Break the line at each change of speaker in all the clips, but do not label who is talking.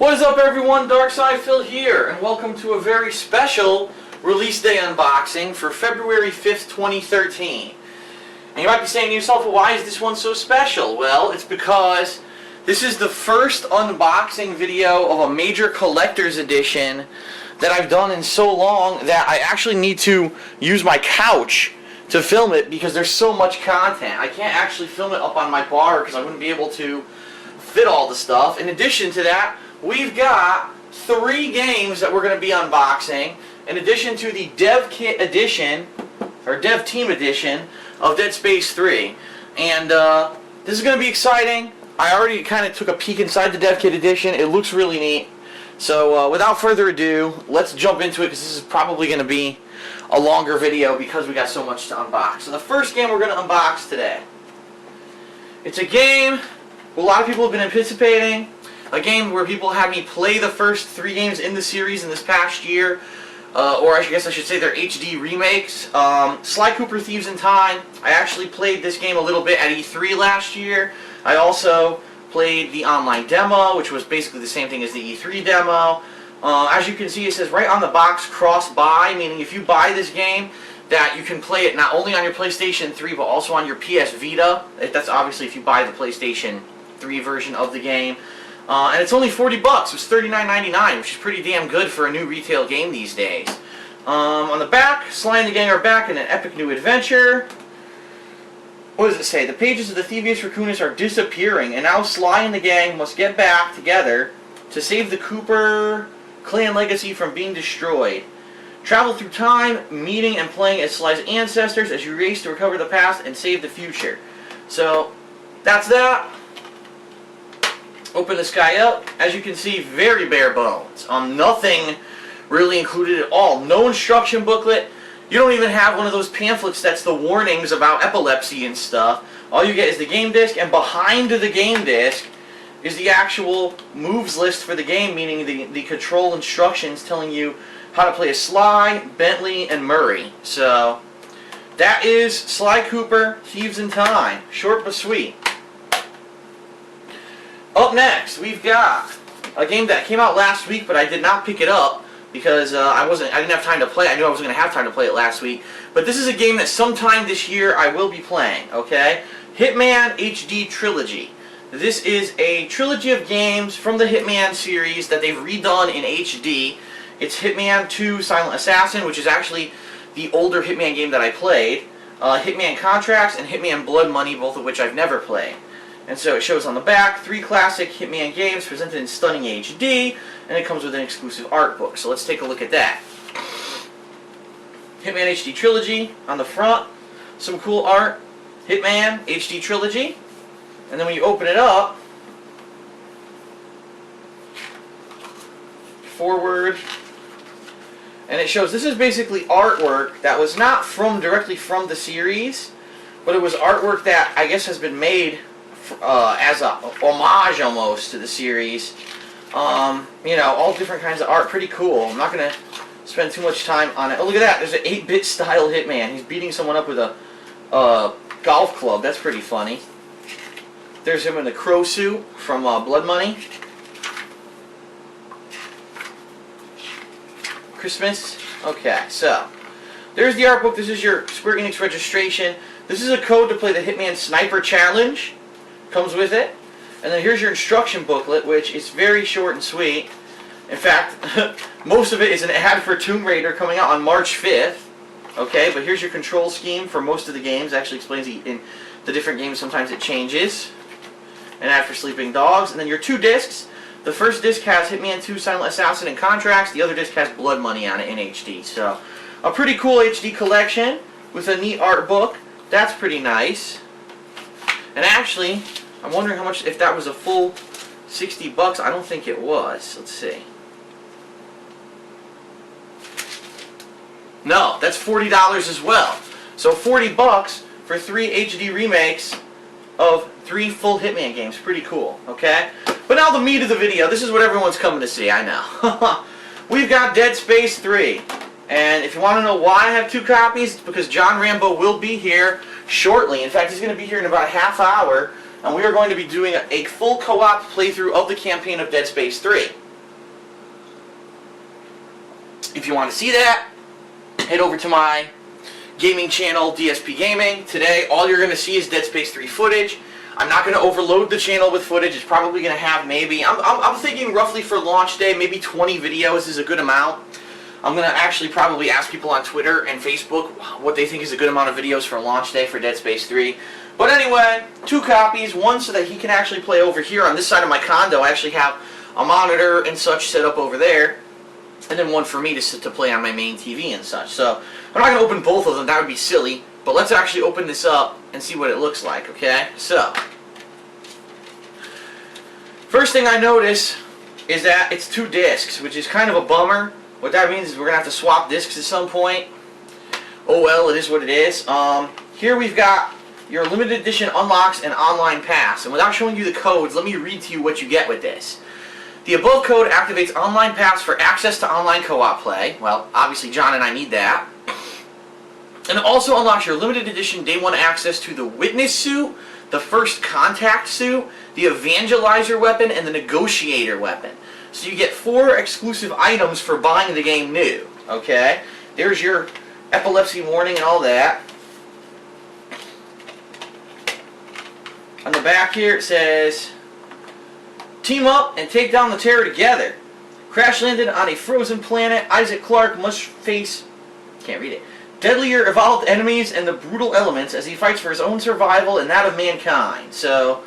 What is up, everyone? Darkside Phil here, and welcome to a very special release day unboxing for February 5th, 2013. And you might be saying to yourself, well, why is this one so special? Well, it's because this is the first unboxing video of a major collector's edition that I've done in so long that I actually need to use my couch to film it because there's so much content. I can't actually film it up on my bar because I wouldn't be able to fit all the stuff. In addition to that, we've got 3 games that we're going to be unboxing, in addition to the Dev Kit edition, or Dev Team edition, of Dead Space 3. And this is going to be exciting. I already kind of took a peek inside the Dev Kit edition. It looks really neat. So without further ado, let's jump into it because this is probably going to be a longer video because we got so much to unbox. So the first game we're going to unbox today, it's a game a lot of people have been anticipating. A game where people had me play the first 3 games in the series in this past year, or I guess I should say they're HD remakes. Sly Cooper Thieves in Time. I actually played this game a little bit at E3 last year. I also played the online demo, which was basically the same thing as the E3 demo. As you can see, it says right on the box, cross-buy, meaning if you buy this game, that you can play it not only on your PlayStation 3, but also on your PS Vita. That's obviously if you buy the PlayStation 3 version of the game. And it's only $40. It was $39.99, which is pretty damn good for a new retail game these days. On the back, Sly and the gang are back in an epic new adventure. What does it say? The pages of the Thievius Raccoonus are disappearing, and now Sly and the gang must get back together to save the Cooper clan legacy from being destroyed. Travel through time, meeting and playing as Sly's ancestors as you race to recover the past and save the future. So, that's that. Open this guy up. As you can see, very bare bones. Nothing really included at all. No instruction booklet. You don't even have one of those pamphlets that's the warnings about epilepsy and stuff. All you get is the game disc, and behind the game disc is the actual moves list for the game, meaning the control instructions telling you how to play as Sly, Bentley, and Murray. So, that is Sly Cooper, Thieves in Time. Short but sweet. Up next, we've got a game that came out last week, but I did not pick it up because I didn't have time to play it. I knew I was going to have time to play it last week. But this is a game that sometime this year I will be playing, okay? Hitman Hd Trilogy. This is a trilogy of games from the Hitman series that they've redone in HD. It's Hitman 2 Silent Assassin, which is actually the older Hitman game that I played. Hitman Contracts and Hitman Blood Money, both of which I've never played. And so it shows on the back 3 classic Hitman games presented in stunning HD, and it comes with an exclusive art book. So let's take a look at that. Hitman HD Trilogy on the front, some cool art. Hitman HD Trilogy, and then when you open it up, forward, and it shows this is basically artwork that was not directly from the series, but it was artwork that I guess has been made as a homage almost to the series. You know, all different kinds of art. Pretty cool. I'm not going to spend too much time on it. Oh, look at that. There's an 8-bit style Hitman. He's beating someone up with a golf club. That's pretty funny. There's him in the crow suit from Blood Money. Christmas. Okay, so there's the art book. This is your Square Enix registration. This is a code to play the Hitman Sniper Challenge. Comes with it. And then here's your instruction booklet, which is very short and sweet. In fact, most of it is an ad for Tomb Raider coming out on March 5th. Okay, but here's your control scheme for most of the games. It actually explains in the different games, sometimes it changes. An ad for Sleeping Dogs. And then your 2 discs. The first disc has Hitman 2 Silent Assassin and Contracts. The other disc has Blood Money on it in HD. So, a pretty cool HD collection with a neat art book. That's pretty nice. And actually, I'm wondering how much, if that was a full $60. I don't think it was. Let's see. No, that's $40 as well. So $40 for 3 HD remakes of 3 full Hitman games. Pretty cool, okay? But now the meat of the video. This is what everyone's coming to see, I know. We've got Dead Space 3. And if you want to know why I have 2 copies, it's because John Rambo will be here shortly. In fact, he's going to be here in about a half hour, and we are going to be doing a full co-op playthrough of the campaign of Dead Space 3. If you want to see that, head over to my gaming channel, DSP Gaming. Today, all you're going to see is Dead Space 3 footage. I'm not going to overload the channel with footage. It's probably going to have maybe, I'm thinking roughly for launch day, maybe 20 videos is a good amount. I'm going to actually probably ask people on Twitter and Facebook what they think is a good amount of videos for launch day for Dead Space 3. But anyway, 2 copies, one so that he can actually play over here on this side of my condo. I actually have a monitor and such set up over there. And then one for me to play on my main TV and such. So, I'm not going to open both of them, that would be silly. But let's actually open this up and see what it looks like, okay? So, first thing I notice is that it's 2 discs, which is kind of a bummer. What that means is we're going to have to swap discs at some point. Oh well, it is what it is. Here we've got your limited edition unlocks and online pass. And without showing you the codes, let me read to you what you get with this. The above code activates online pass for access to online co-op play. Well, obviously John and I need that. And it also unlocks your limited edition day 1 access to the Witness suit, the First Contact suit, the Evangelizer weapon, and the Negotiator weapon. So you get 4 exclusive items for buying the game new. Okay? There's your epilepsy warning and all that. On the back here it says, team up and take down the terror together. Crash landed on a frozen planet. Isaac Clarke must face, can't read it, deadlier evolved enemies and the brutal elements as he fights for his own survival and that of mankind. So,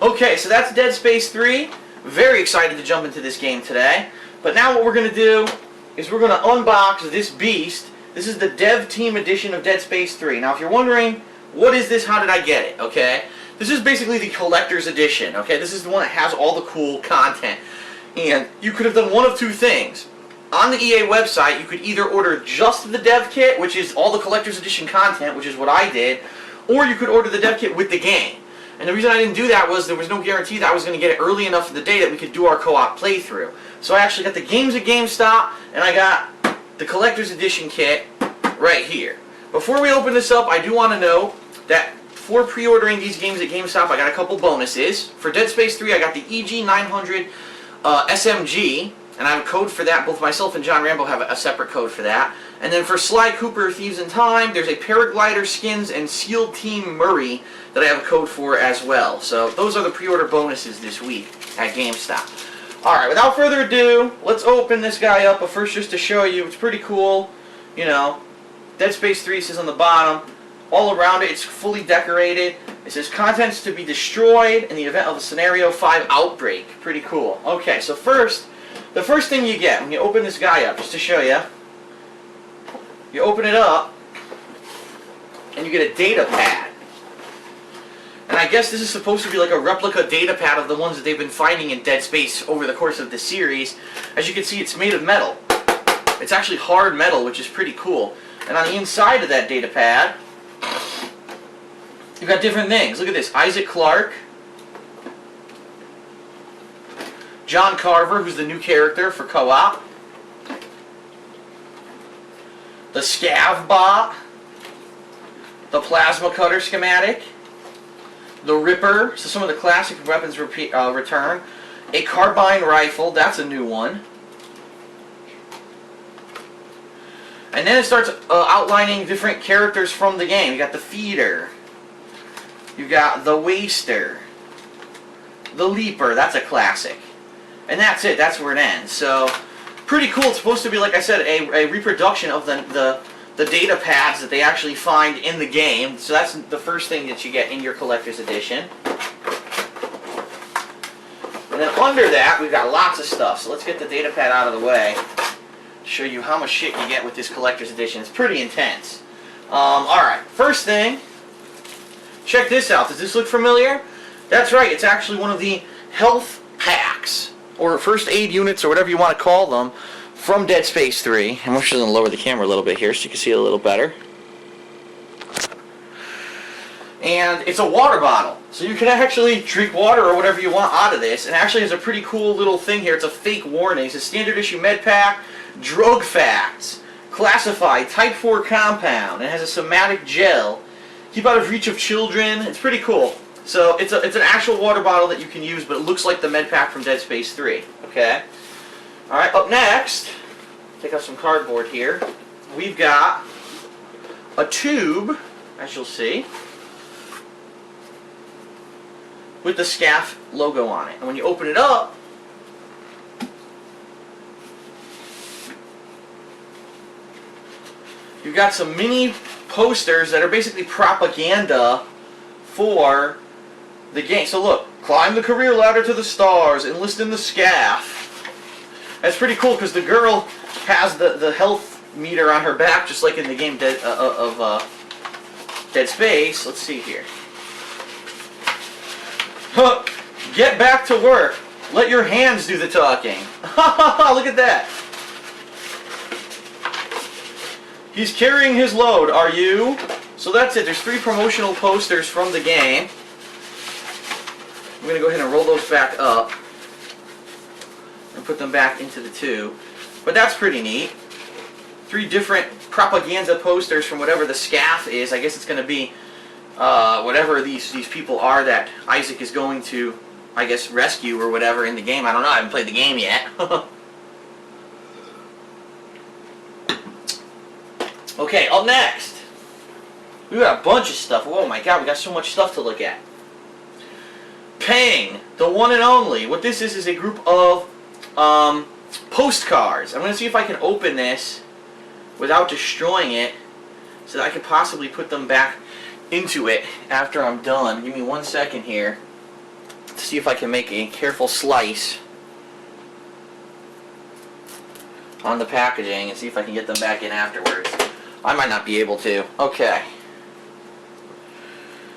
okay, so that's Dead Space 3. Very excited to jump into this game today. But now what we're going to do is we're going to unbox this beast. This is the Dev Team Edition of Dead Space 3. Now if you're wondering, what is this, how did I get it, okay? This is basically the collector's edition, okay? This is the one that has all the cool content. And you could have done one of 2 things. On the EA website, you could either order just the dev kit, which is all the collector's edition content, which is what I did, or you could order the dev kit with the game. And the reason I didn't do that was there was no guarantee that I was going to get it early enough in the day that we could do our co-op playthrough. So I actually got the games at GameStop, and I got the collector's edition kit right here. Before we open this up, I do want to know that for pre-ordering these games at GameStop, I got a couple bonuses. For Dead Space 3, I got the EG900 SMG, and I have a code for that. Both myself and John Rambo have a separate code for that. And then for Sly Cooper, Thieves in Time, there's a Paraglider Skins and SEAL Team Murray that I have a code for as well. So those are the pre-order bonuses this week at GameStop. Alright, without further ado, let's open this guy up. But first, just to show you, it's pretty cool. You know, Dead Space 3 says on the bottom. All around it, it's fully decorated. It says contents to be destroyed in the event of a Scenario 5 outbreak. Pretty cool. Okay, so first, the first thing you get when you open this guy up, just to show you, you open it up, and you get a data pad. And I guess this is supposed to be like a replica data pad of the ones that they've been finding in Dead Space over the course of the series. As you can see, it's made of metal. It's actually hard metal, which is pretty cool. And on the inside of that data pad, you've got different things. Look at this. Isaac Clarke. John Carver, who's the new character for co-op. The Scav bot. The Plasma Cutter schematic. The Ripper. So some of the classic weapons return. A carbine rifle. That's a new one. And then it starts outlining different characters from the game. You got the Feeder. You got the Waster. The Leaper. That's a classic. And that's it. That's where it ends. So, pretty cool. It's supposed to be, like I said, a reproduction of the data pads that they actually find in the game. So that's the first thing that you get in your collector's edition. And then under that, we've got lots of stuff. So let's get the data pad out of the way. Show you how much shit you get with this collector's edition. It's pretty intense. Alright, first thing, check this out. Does this look familiar? That's right, it's actually one of the health packs, or first aid units, or whatever you want to call them, from Dead Space 3. I'm actually going to lower the camera a little bit here so you can see it a little better. And it's a water bottle. So you can actually drink water or whatever you want out of this. And actually has a pretty cool little thing here. It's a fake warning. It's a standard issue med pack, drug facts, classified, type 4 compound. It has a somatic gel. Keep out of reach of children. It's pretty cool. So it's an actual water bottle that you can use, but it looks like the med pack from Dead Space 3. Okay? Alright, up next, take out some cardboard here. We've got a tube, as you'll see, with the SCAF logo on it. And when you open it up, you've got some mini posters that are basically propaganda for the game. So look, climb the career ladder to the stars, enlist in the SCAF. That's pretty cool because the girl has the health meter on her back, just like in the game Dead Space. Let's see here. Huh. Get back to work. Let your hands do the talking. Look at that. He's carrying his load, are you? So that's it. There's 3 promotional posters from the game. I'm going to go ahead and roll those back up and put them back into the tube. But that's pretty neat. 3 different propaganda posters from whatever the SCAF is. I guess it's going to be whatever these people are that Isaac is going to, I guess, rescue or whatever in the game. I don't know. I haven't played the game yet. Okay, up next, we got a bunch of stuff. Oh my god, we got so much stuff to look at. Pang, the one and only. What this is a group of postcards. I'm going to see if I can open this without destroying it so that I could possibly put them back into it after I'm done. Give me 1 second here to see if I can make a careful slice on the packaging and see if I can get them back in afterwards. I might not be able to. Okay.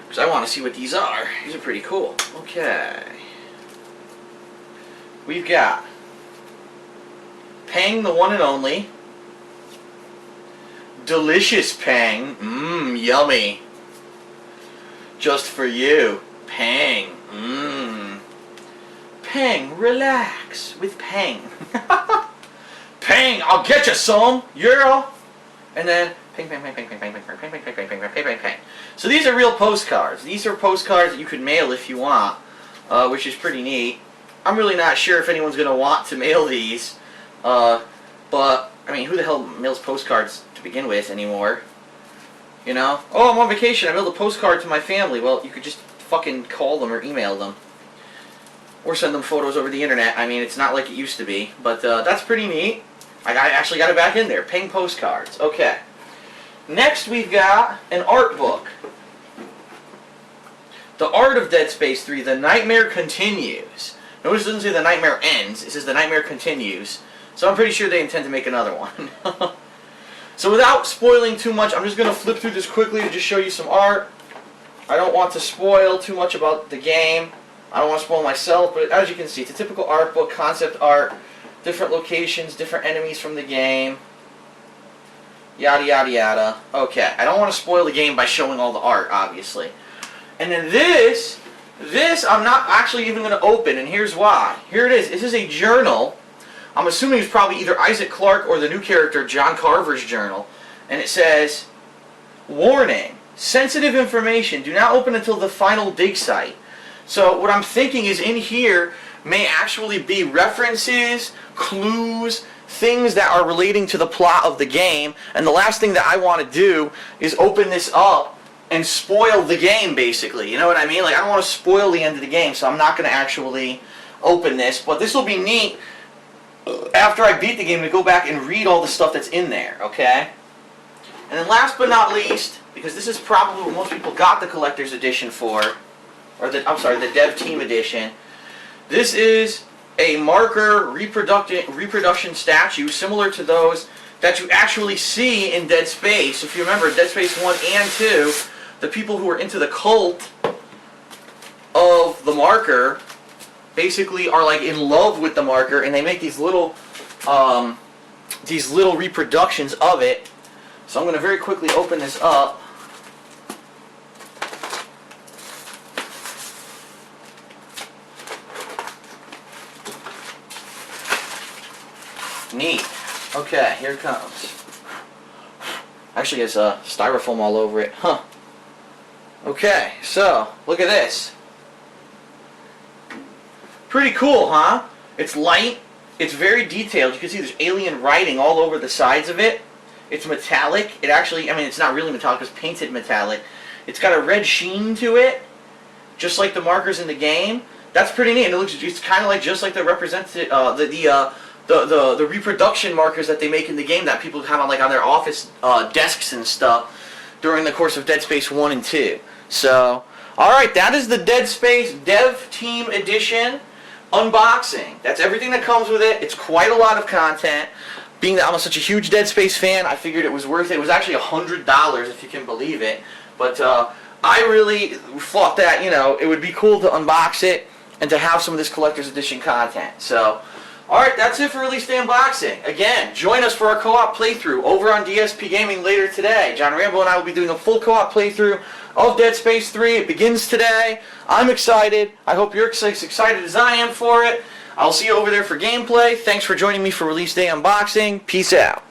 Because I want to see what these are. These are pretty cool. Okay. We've got Pang, the one and only. Delicious Pang. Mmm, yummy. Just for you. Pang. Mmm. Pang, relax with Pang. Pang, I'll get you some. Yeah. And then ping, ping, ping, ping, ping, ping, ping, ping, ping, ping, ping, ping, ping, ping, ping, ping. So these are real postcards. These are postcards that you could mail if you want, which is pretty neat. I'm really not sure if anyone's going to want to mail these, but I mean, who the hell mails postcards to begin with anymore? You know? Oh, I'm on vacation. I mailed a postcard to my family. Well, you could just fucking call them or email them. Or send them photos over the internet. I mean, it's not like it used to be. But that's pretty neat. I actually got it back in there. Ping postcards. Okay. Next we've got an art book. The Art of Dead Space 3, The Nightmare Continues. Notice it doesn't say The Nightmare Ends. It says The Nightmare Continues. So I'm pretty sure they intend to make another one. So without spoiling too much, I'm just going to flip through this quickly to just show you some art. I don't want to spoil too much about the game. I don't want to spoil myself, but as you can see, it's a typical art book, concept art, different locations, different enemies from the game, yada yada yada. Okay, I don't want to spoil the game by showing all the art, obviously. And then this I'm not actually even going to open, and here's why. Here it is. This is a journal. I'm assuming it's probably either Isaac Clarke or the new character, John Carver's journal. And it says, warning, sensitive information, do not open until the final dig site. So what I'm thinking is in here may actually be references, clues, things that are relating to the plot of the game. And the last thing that I want to do is open this up and spoil the game, basically. You know what I mean? Like, I don't want to spoil the end of the game, so I'm not going to actually open this. But this will be neat after I beat the game to go back and read all the stuff that's in there, okay? And then last but not least, because this is probably what most people got the collector's edition for, or the Dev Team edition, this is a marker reproduction statue similar to those that you actually see in Dead Space. If you remember, Dead Space 1 and 2, the people who are into the cult of the marker basically are like in love with the marker, and they make these little reproductions of it. So I'm going to very quickly open this up. Neat. Okay, here it comes. Actually, it's styrofoam all over it. Huh. Okay, so look at this. Pretty cool, huh? It's light. It's very detailed. You can see there's alien writing all over the sides of it. It's metallic. It actually, I mean, it's not really metallic, it's painted metallic. It's got a red sheen to it, just like the markers in the game. That's pretty neat. And it's kind of like just like the the reproduction markers that they make in the game that people have on on their office desks and stuff during the course of Dead Space 1 and 2. So, alright, that is the Dead Space Dev Team Edition unboxing. That's everything that comes with it. It's quite a lot of content. Being that I'm such a huge Dead Space fan, I figured it was worth it. It was actually $100, if you can believe it. But I really thought that, it would be cool to unbox it and to have some of this collector's edition content. So, alright, that's it for Release Day Unboxing. Again, join us for our co-op playthrough over on DSP Gaming later today. John Rambo and I will be doing a full co-op playthrough of Dead Space 3. It begins today. I'm excited. I hope you're as excited as I am for it. I'll see you over there for gameplay. Thanks for joining me for Release Day Unboxing. Peace out.